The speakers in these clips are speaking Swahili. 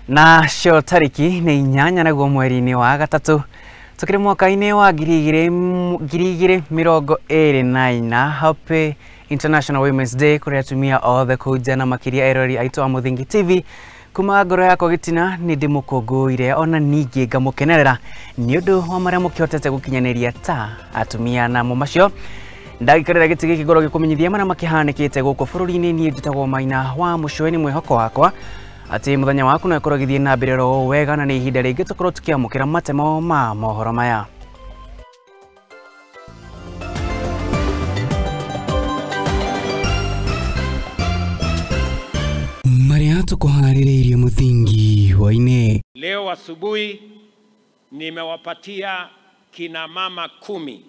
Na cio tariki nĩ 8 naguo mweri-inĩ wa gatatu tukiri mwaka-inĩ wa 2024 Happy International Women's Day kuri atumia othe kuja na makiria erori aitu a Muthingi TV kuma ngoro yakwa gitina ni ndimukunguire ona ningi ngamukenerera ni undu wa maria mukihotete gukinyaniria ta atumia na mumacio ndagikarira giti giki ngoro gikumenyithia maria makihanikite guku bururi-ini ni nditagwo Maina wa Mucweni mwihoko wakwa ati muthenya waku no ikorwo githie na mbere ro wega na ni ihinda ringi tukorwo tukiamukira matemo ma mohoro maya. Maria tukuhaririirie Muthingi Hwai-Ini. Leo asubuhi nimewapatia kina mama 10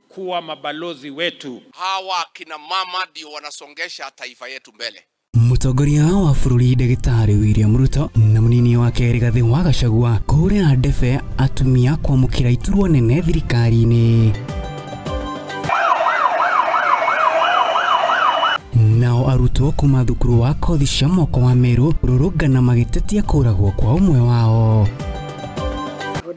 kuwa mabalozi wetu. Hawa kina mama ndio wanasongesha taifa yetu mbele. Mutongoria wa bururi Ndagĩtarĩ William Ruto na munini wake Rigathi wa Gachagua kũhũrĩra ndebe atumia kwamũkĩra iturwa nene thirikari-inĩ. Nao arutwo kuma thukuru wa kothi cia moko wa Meru rũrũngana magĩtetia kũragwo kwa ũmwe wao.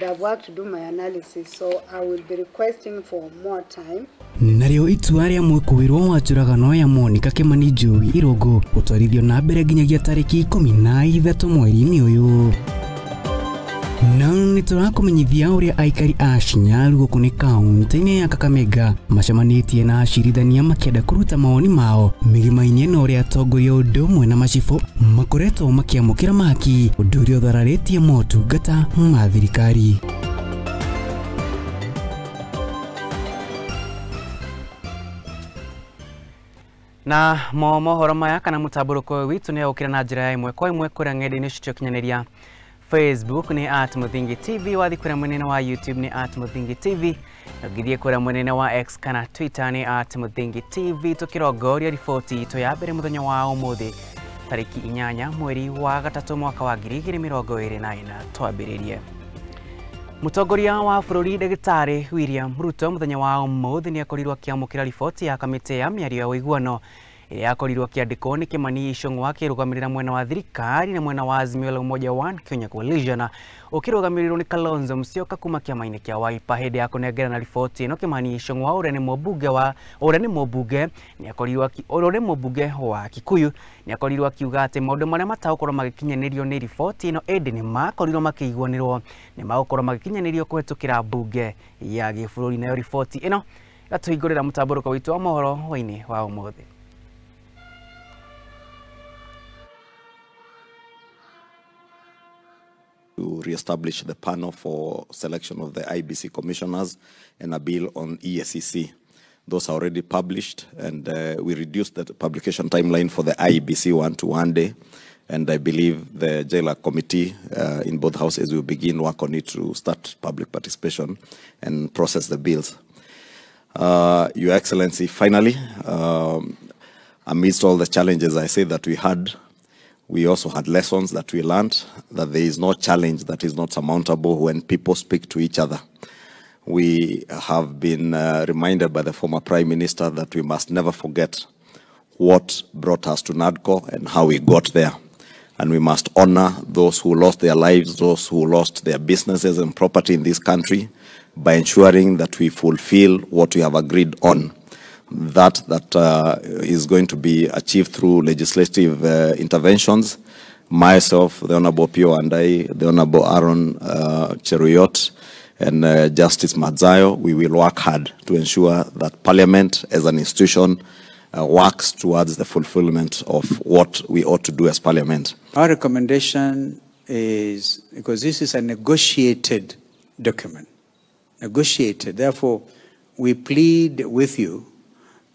I've worked to do my analysis, so I will be requesting for more time. Nario itua ria mwikuirwo wa njuragano ya Monica Kimani Njui Irungu gutwarithio na mbere nginyagia tariki 13 mweri-ini uyu. Na niturakumenyithia uria aikari a Shinyaru guku ni kaunti-ini ya Kakamega macemanitie na acirithania makienda kuruta mawoni mao migima-ini na uria atongoria undu umwe na macifo makoretwo makiamukira maki undu uria uthararitie motungata ma thirikari. Na mohoro maya kana mutaburuko witu ni ukira na njira ya imwe kwa imwe kuria ng'enda-ini cio kinyaniria. Facebook ni @Muthingi TV, wathi kuria mwenene wa YouTube ni @Muthingi TV, na githie kuria mwenene wa X kana Twitter ni @Muthingi TV. Tukirongoria riboti itu ya mbere muthenya wa umuthi tariki 8 mweri wa gatatu mwaka wa 2024 twambiririe. Mutongoria wa bururi Ndagĩtarĩ William Ruto muthenya wa umuthi ni akorirwo akiamukira riboti ya kamiti ya miario ya uiguano iria yakorirwo kiandikwo ni Kimani Ichung'wa akirugamirira mwena wa thirikari na mwena wa Azimio la Umoja One Kenya Coalition ukirugamirirwo ni Kalonzo Musyoka kuma kiama-ini kia Wiper. Hindi ya kunengerana riboti ino Kimani Ichung'wa uria ni mubunge ni akorirwo wa Kikuyu ni akorirwo akiuga ati maundu maria matagukorwo magikinyanirio ni riboti ino indi ni makorirwo makiiguanirwo ni magukorwo magikinyanirio kuhetukira bunge ya gibũrũri. Nayo riboti ino gatuhingũrĩra mũtamburuko witu wa mohoro hwainĩ wa ũmũthĩ. To re-establish the panel for selection of the IBC commissioners and a bill on EACC. Those are already published, and we reduced the publication timeline for the IBC one to 1 day. And I believe the JLA committee in both houses will begin work on it to start public participation and process the bills. Your Excellency, finally, amidst all the challenges I say that we had, we also had lessons that we learned, that there is no challenge that is not surmountable when people speak to each other. We have been reminded by the former Prime Minister that we must never forget what brought us to NADCO and how we got there. And we must honor those who lost their lives, those who lost their businesses and property in this country by ensuring that we fulfill what we have agreed on. That is going to be achieved through legislative interventions. Myself, the Honorable Pio and I, the Honorable Aaron Cheruyot, and Justice Madzayo, we will work hard to ensure that Parliament as an institution works towards the fulfillment of what we ought to do as Parliament. Our recommendation is, because this is a negotiated document, therefore we plead with you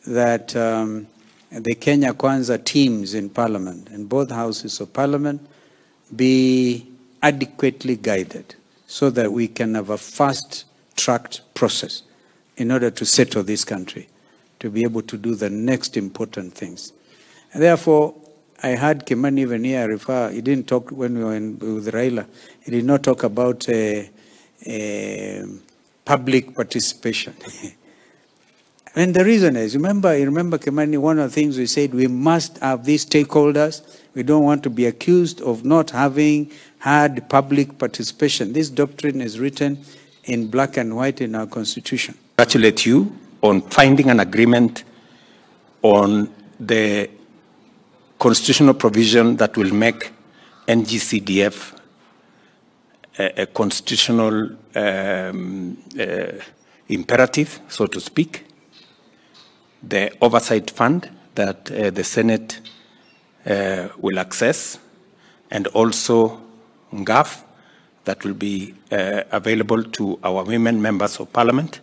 that the Kenya Kwanza teams in Parliament, in both houses of Parliament, be adequately guided so that we can have a fast-tracked process in order to settle this country, to be able to do the next important things. And therefore, I heard Kimani even here refer, he didn't talk when we were with Raila, he did not talk about public participation. And the reason is, you remember Kimani, one of the things we said, we must have these stakeholders. We don't want to be accused of not having had public participation. This doctrine is written in black and white in our constitution. Congratulate you on finding an agreement on the constitutional provision that will make NGCDF a constitutional imperative, so to speak. The oversight fund that the Senate will access, and also NGAF that will be available to our women members of parliament.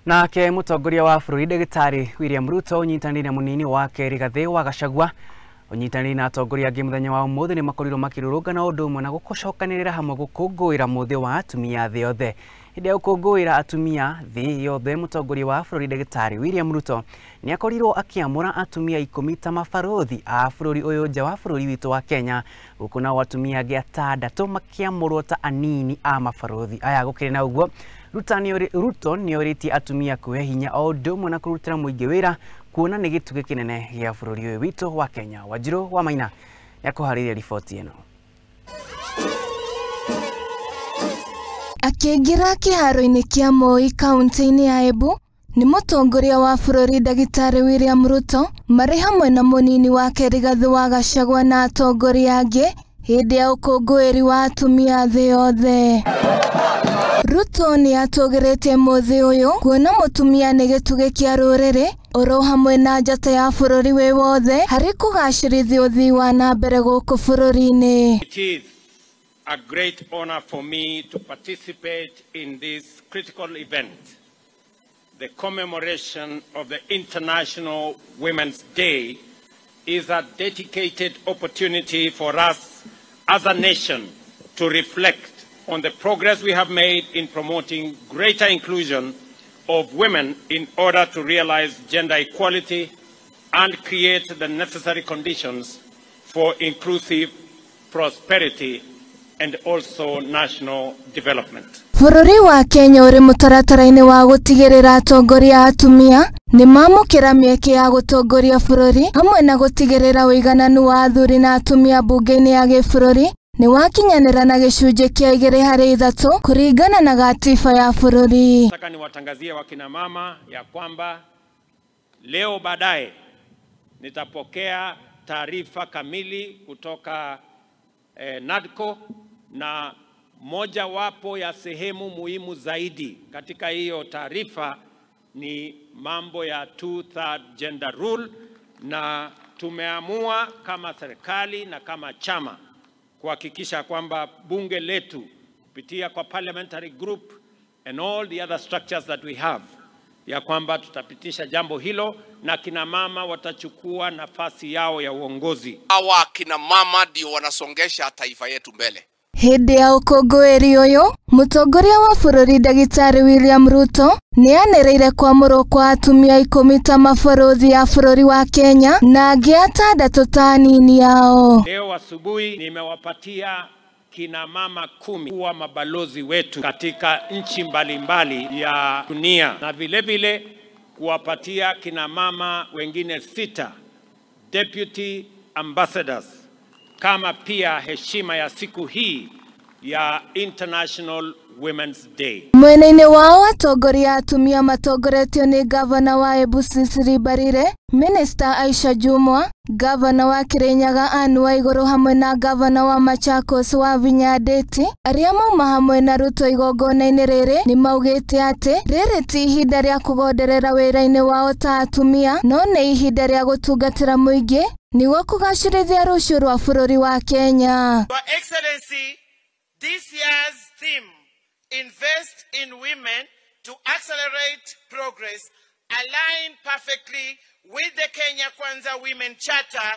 Nake mutongoria wa bũrũri Ndagĩtarĩ William Ruto unyitanĩire na munini wake Rigathĩ wa Gachagua unyitanĩire na atongoria angĩ mũthenya wa ũmũthĩ nĩ makorirwo makĩrũrũngana ũndũ ũmwe na gũcokanĩrĩra hamwe gũkũngũĩra mũthĩ wa atumia thĩ yothe. Hĩndĩ ya gũkũngũĩra atumia thĩ yothe, mutongoria wa bũrũri Ndagĩtarĩ William Ruto nĩ akorirwo akĩamũra atumia 10 ta mabarothi a bũrũri ũyũ nja wa bũrũri witũ wa Kenya, gũkũ nao atumia angĩ 6 makĩamũrwo ta anini a mabarothi aya. Gũkĩrĩ na ũguo, Ruto nĩ orĩtie atumia kuoya hinya o ũndũ ũmwe na kũrutĩra mũingĩ wĩra kuona nĩ gĩtugĩ kĩnene gĩa bũrũri ũyũ witũ wa Kenya. Wanjirũ wa Maina nĩakũharĩria riboti ĩno. Akĩingĩra kĩharo-inĩ kĩa Moi kaunti-inĩ ya Embu, nĩ mũtongoria wa bũrũri Ndagĩtarĩ William Ruto marĩ hamwe na mũnini wake Rigathĩ wa Gachagua na atongoria angĩ hĩndĩ ya ũkũngũĩri wa atumia thĩ yothe. Ruto nĩ atũgĩrĩtie mũthĩ ũyũ kuona mũtumia nĩ gĩtugĩ kĩa rũrĩrĩ oro hamwe na njata ya bũrũri wĩ wothe harĩ kũgacĩrithia ũthii wa na mbere gũkũ bũrũri-inĩ. It is a great honor for me to participate in this critical event, the commemoration of the International Women's Day is a dedicated opportunity for us as a nation to reflect on the progress we have made in promoting greater inclusion of women in order to realize gender equality and create the necessary conditions for inclusive prosperity and also national development. Bũrũri wa Kenya ũrĩ mũtaratara-inĩ wa gũtigĩrĩra atongoria atumia nĩ mamũkĩra mĩeke ya gũtongoria bũrũri hamwe na gũtigĩrĩra ũigananu wa athuri na atumia bunge-inĩ ya gĩbũrũri ni wakinyanĩra na gĩcunjĩ kĩa 2/3 kũringana na gatiba ya bũrũri. Nataka niwatangazie wakina mama ya kwamba leo baadaye nitapokea taarifa kamili kutoka NADCO, na moja wapo ya sehemu muhimu zaidi katika hiyo taarifa ni mambo ya 2/3 gender rule, na tumeamua kama serikali na kama chama kuhakikisha kwamba bunge letu kupitia kwa parliamentary group and all the other structures that we have, ya kwamba tutapitisha jambo hilo na kina mama watachukua nafasi yao ya uongozi. Hawa kina mama ndio wanasongesha taifa yetu mbele. Hĩndĩ ya ũkũngũĩri ũyũ, mũtongoria wa bũrũri Ndagĩtarĩ William Ruto nĩ anĩrĩire kwamũrwo kwa atumia 10 ta mabarothi ya bũrũri wa Kenya na angĩ 6 ta anini yao. Leo asubuhi nimewapatia kina mama 10 kuwa mabalozi wetu katika nchi mbalimbali ya dunia, na vile vile kuwapatia kina mama wengine 6 deputy ambassadors kama pia heshima ya siku hii ya International Women's Day. Mwena-inĩ wao atongoria atumia matongoretio nĩ gavana wa Embu Cecily Mbarire, Minister Aisha Jumwa, gavana wa Kirinyaga Anne Waigũrũ hamwe na gavana wa Machakos Wavinya Ndeti. Arĩa mauma hamwe na Ruto igongona-inĩ rĩrĩ nĩ maugĩte atĩ rĩrĩ ti ihinda rĩa kũgonderera wĩra-inĩ wao ta atumia, no nĩ ihinda rĩa gũtungatĩra mũingĩ nĩguo kũgacĩrithia rũciũ rwa bũrũri wa Kenya. Your Excellency, this year's theme, Invest in Women to Accelerate Progress, align perfectly with the Kenya Kwanza Women Charter,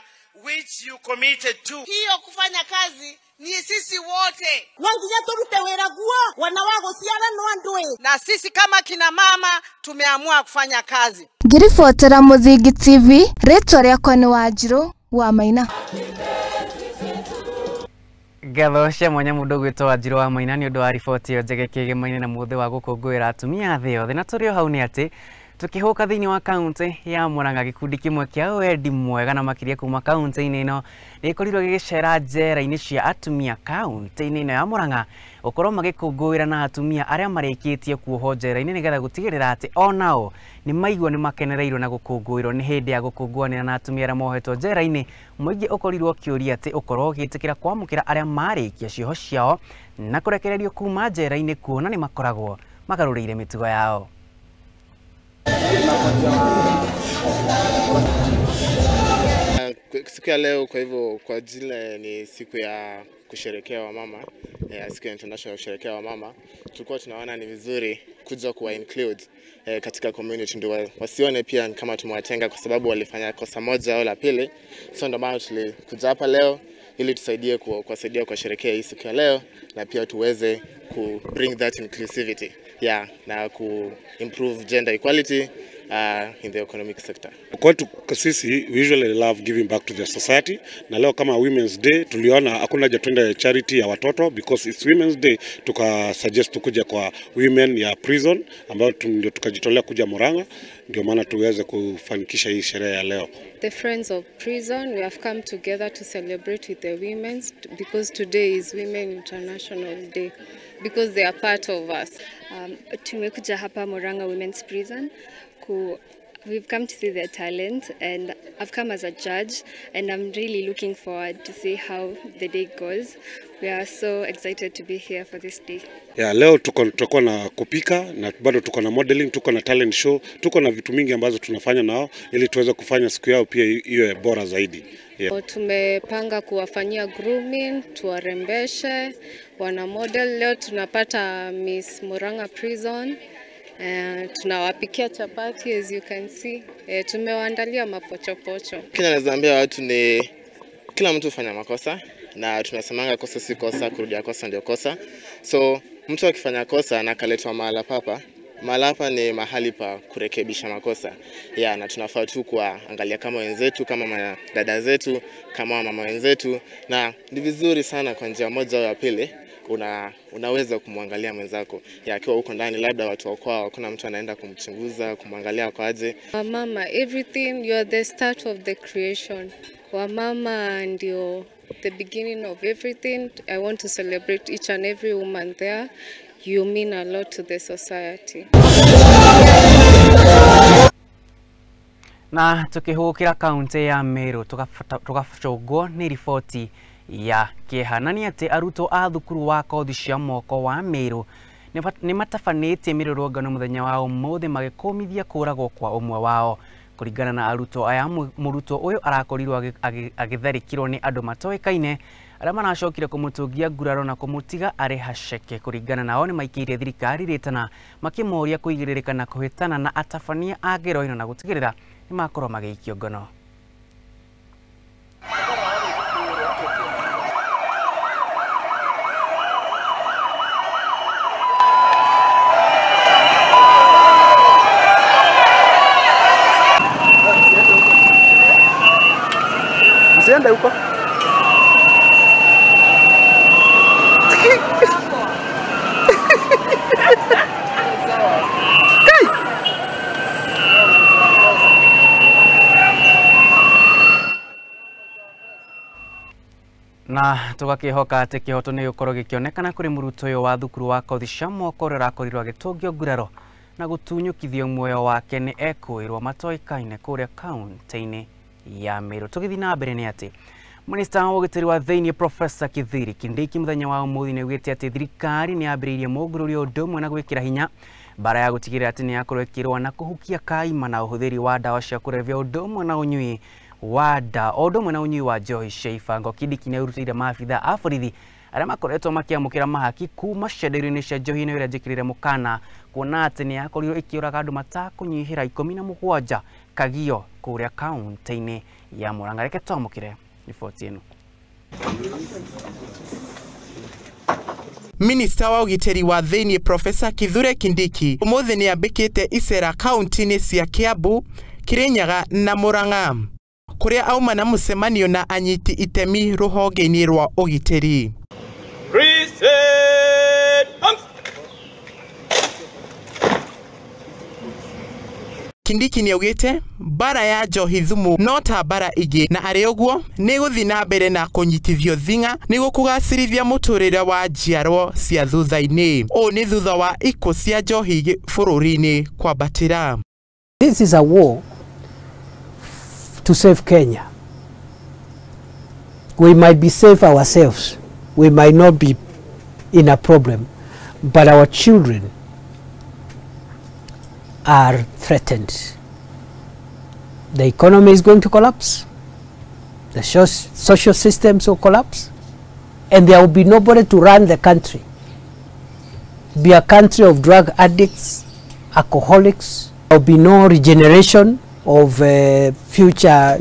which you committed to. Hiyo kufanya kazi ni sisi wote. Wangia turute wera guo, wanawago siana nwandwe. Na sisi kama kina mama tumeamua kufanya kazi. Ngiribotera Muthingi TV, rĩtwa rĩakwa nĩ Wanjirũ wa Maina. Ngatho cia mwanya mũndũ gwĩtwo Wanjirũ wa Maina nĩ ũndũ wa riboti ĩyo njege kĩgemaine na mũthĩ wa gũkũngũĩra atumia thĩ yothe. Na tũrĩ o hau nĩ atĩ Tukihoka thiini wa kaunti ya Murang'a gikundi kimwe kia wendi mwega na makiria kuma kaunti-ini ino nikorirwo gigicera njera-ini cia atumia kaunti-ini ino ya Murang'a ukorwo magikungũira na atumia aria marikitie kuoho njera-ini nigetha gutigirira ati onao ni maigua ni makenereirwo na gukungũirwo ni hindi ya gukungũanira na atumia aria mohetwo njera-ini. Muingi ukorirwo kiuria ati ukorwo ugitikira kwamukira aria marikia cioho ciao na kurekererio kuma njera-ini kuona ni makoragwo magarũrĩire mitugo yao. Siku ya leo kwa hivyo kwa jile ni siku ya kusherekea wamama, siku ya international kusherekea wamama. Tulikuwa tunaona ni vizuri kuja kuwa include katika community ndio wasione pia kama tumewatenga kwa sababu walifanya kosa moja au la pili. So ndio maana tulikuja hapa leo ili tusaidie kuwasaidia kwa sherekea hii siku ya leo na pia tuweze ku bring that inclusivity na ku improve gender equality in the economic sector. Kwetu sisi we usually love giving back to the society, na leo kama Women's Day tuliona hakuna haja twende charity ya watoto because it's Women's Day, tuka suggest tukuja kwa women ya prison ambao ndio tukajitolea kuja Murang'a, ndio maana tuweze kufanikisha hii sherehe ya leo. The Friends of Prison, we have come together to celebrate with the women because today is Women International Day because they are part of us. Tumekuja hapa Murang'a Women's Prison. We've come to see their talent and I've come as a judge and I'm really looking forward to see how the day goes. We are so excited to be here for this day. Leo tuko na kupika na bado tuko na modeling, tuko na talent show, tuko na vitu mingi ambazo tunafanya nao ili tuweze kufanya siku yao pia iwe bora zaidi. Tumepanga kuwafanyia grooming, tuwarembeshe, wana model. Leo tunapata Miss Murang'a Prison. Tunawapikia chapati as you can see. Tumewaandalia mapochopocho. Kile nazaambia watu ni kila mtu hufanya makosa na tunasemanga kosa si kosa, kurudia kosa ndio kosa. So mtu akifanya kosa na kaletwa mahala papa, mahala hapa ni mahali pa kurekebisha makosa. Na tunafaa tu kuangalia kama wenzetu, kama dada zetu, kama mama wenzetu, na ni vizuri sana kwa njia moja au ya pili unaweza kumwangalia mwenzako. Akiwa huko ndani labda watu wakwao hakuna mtu anaenda kumchunguza, kumwangalia kwa aje. Mama, everything, you are the start of the creation. Wamama ndio the beginning of everything. I want to celebrate each and every woman there. You mean a lot to the society. Na tukihukira kaunti ya Meru tukacungwo ni riboti ya kihanani ati arutwo a thukuru wa kothi cia moko wa Meru ni matafanĩtie mirũrũngano muthenya wa ũmũthĩ magĩkũmithia kũragwo kwa ũmwe wao. Kũringana na arutwo aya, mũrutwo ũyũ arakorirwo agĩtharĩkĩrwo nĩ andũ matoĩkaine arĩa maracokire kũmũtũngia nguraro na kũmũtiga arĩ haceke. Kũringana nao nĩ maikĩire thirikari ritana makĩmoria kũigĩrĩrĩka na kũhĩtana na atabania a ngero ĩno na gũtigĩrĩra nĩ makorwo magĩikio ngono. Msiende huko. Na tugakihoka ati kihoto ni gukorwo gikionekana kuri mũrutwo ũyũ wa thukuru wa kothi cia moko ũrĩa ũrakorirwo agĩtũngio nguraro na gũtunyũkithio muoyo wake nĩ ekwĩrwo matoĩkaine kũrĩa kaunti-inĩ ya Meru. Tũgĩthiĩ na mbere nĩ ati Minista wa ũgitĩri wa thĩinĩ Professor Kithure Kindiki mũthenya wa ũmũthĩ nĩ augĩte atĩ thirikari nĩ yambĩrĩirie mũngũrũrio ũndũ ũmwe na gwĩkĩra hinya bara ya gũtigĩrĩra atĩ nĩ yakorwo ĩkĩrũa na kũhukia kaima na ũhũthĩri wa ndawa cia kũrebia ũndũ ũmwe na ũnyui wa ndawa ũndũ ũmwe na ũnyui wa njohi cia ibango. Kindiki nĩ arutĩire maabitha a borithi arĩa makoretwo makĩamũkĩra mahaki kuma cienderio-inĩ cia njohi ĩno ĩrĩa njĩkĩrĩre mũkana kuona atĩ nĩ yakorirwo ĩkĩũraga andũ matakũnyihĩra 17 kagio kũrĩa kaunti-inĩ ya Murang'a. Reke twamũkĩre riboti ĩno. Minista wa ũgitĩri wa thĩinĩ Professor Kithure Kindiki ũmũthĩ nĩ ambĩkĩte icera kaunti-inĩ cia Kiambu, Kirinyaga na Murang'a kũrĩa auma na mũcemanio na anyiti itemi rũhonge-inĩ rwa ũgitĩri. Kindiki niaugite bara ya njohi thumu no ta bara ingi na ari uguo ni guthi na mbere na kunyitithio thinga ni gukugacirithia muturire wa njiarwo cia thutha-ini. O ni thutha wa iko cia njohi bururi-ini kwambatira. This is a war to save Kenya. We might be safe ourselves. We might not be in a problem, but our children are threatened. The economy is going to collapse. The social systems will collapse. And there will be nobody to run the country. Be a country of drug addicts, alcoholics. There will be no regeneration of future,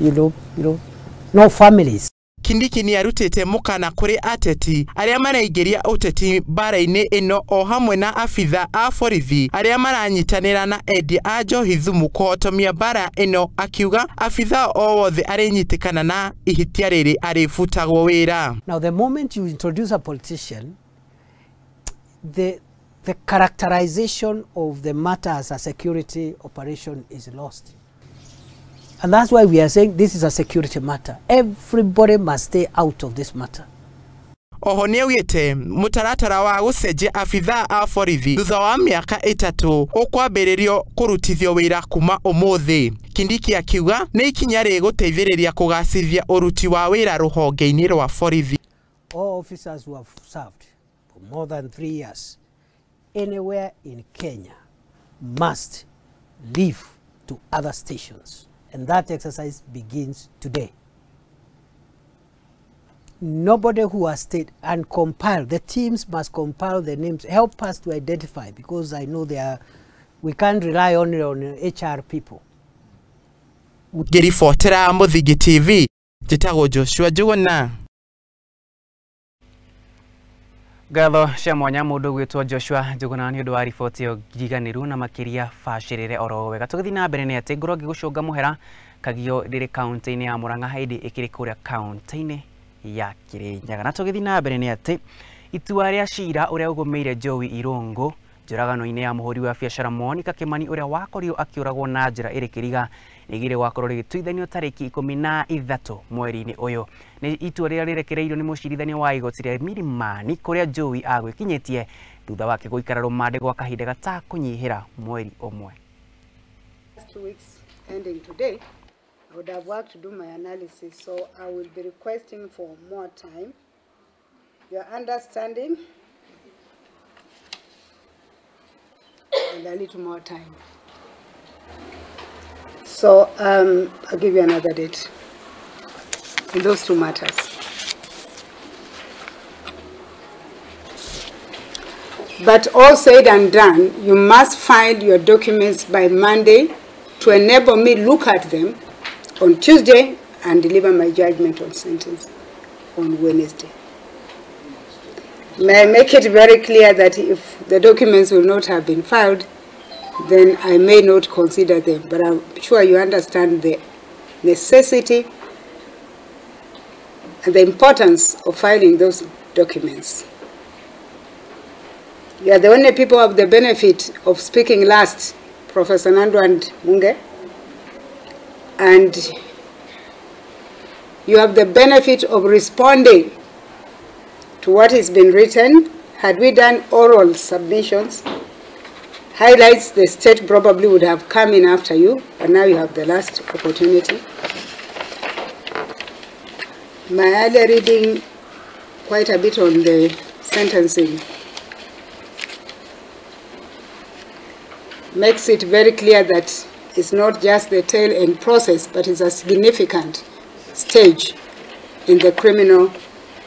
no families. Kindiki ni arutite mukana kuri ateti aria maraingiria uteti bara-ini ino o hamwe na afitha a borithi aria maranyitanira na endi a njohi thumu kuhotomia bara ino, akiuga afitha o wothe arinyitikana na ihitia riri arifutagwo wira. Now the moment you introduce a politician, the characterization of the matter as a security operation is lost. And that's why we are saying this is a security matter. Everybody must stay out of this matter. Oho niaugite mutaratara wa gucenjia afitha a borithi thutha wa miaka 3 ukwambiririo kurutithio wira kuma umuthi. Kindiki akiuga ni ikinya riguteithiriria kugacithia uruti wa wira ruhonge-ini rwa borithi. All officers who have served for more than 3 years anywhere in Kenya must leave to other stations. And that exercise begins today. Nobody who has stayed and compiled, the teams must compile the names, help us to identify, because I know we can't rely only on HR people. Ngiribotera Muthingi TV, njitagwo Joshua Njuguna. Gatho cia mwanya mundu gwitwo Joshua Njuguna ni undu wa riboti yo njiganiru na makiria bacirire oro wega. Tugithi na mbere ni ati ngoro ngigucunga muhera kagio riri kaunti-ini ya Murang'a haidi ikiri kuria kaunti-ini ya Kirinyaga. Na tugithi na mbere ni ati itua ria cira uria ugumeire Joey Irungu njuragano-ini ya muhuri wa biacara Monica Kimani uria wakorio akiuragwo na njira iri kiriga nigire wakorwo rigituithanio tariki 13 mweri-ini uyu. Ni itua ria rirekereirio ni mucirithania wa igoti ria Milimani kuria Joey agwikinyitie thutha wake guikara rumande gwa kahinda gatakunyihira mweri umwe. 2 weeks ending today, I would have worked to do my analysis, so I will be requesting for more time. Your understanding and a little more time. So I'll give you another date in those two matters. But all said and done, you must file your documents by Monday to enable me look at them on Tuesday and deliver my judgment on sentence on Wednesday. May I make it very clear that if the documents will not have been filed, then I may not consider them, but I'm sure you understand the necessity and the importance of filing those documents. You are the only people who have the benefit of speaking last, Professor Nandu and Munge, and you have the benefit of responding to what has been written. Had we done oral submissions, highlights the state probably would have come in after you, but now you have the last opportunity. My earlier reading quite a bit on the sentencing makes it very clear that it's not just the tail end process, but it's a significant stage in the criminal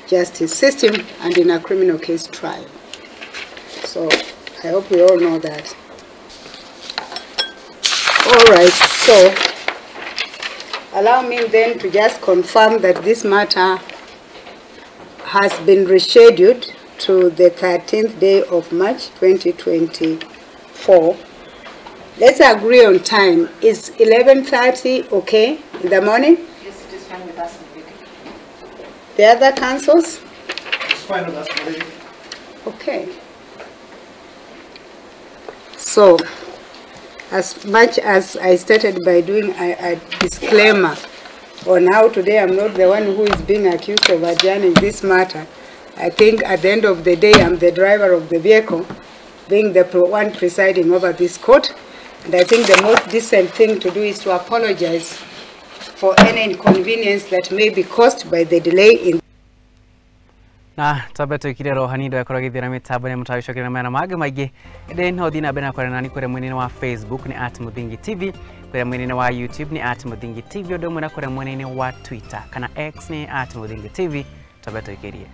justice system and in a criminal case trial. So I hope we all know that. All right, so allow me then to just confirm that this matter has been rescheduled to the 13th day of March 2024. Let's agree on time. Is 11:30 okay in the morning? Yes, it is fine with us. The other councils? It's fine with us. Okay. So, as much as I started by doing a disclaimer on how today I'm not the one who is being accused of adjourning this matter, I think at the end of the day, I'm the driver of the vehicle, being the one presiding over this court. And I think the most decent thing to do is to apologize for any inconvenience that may be caused by the delay in na tabeto ikire rohani ndo yakora githira mitambo ne mutawishokera mana mage maige ende no thina bena kwa nani kure mwene wa Facebook ni @muthingi TV, kure mwene wa YouTube ni @muthingi TV, odo mwana kure mwene wa Twitter kana X ni @muthingi TV. Tabeto ikirie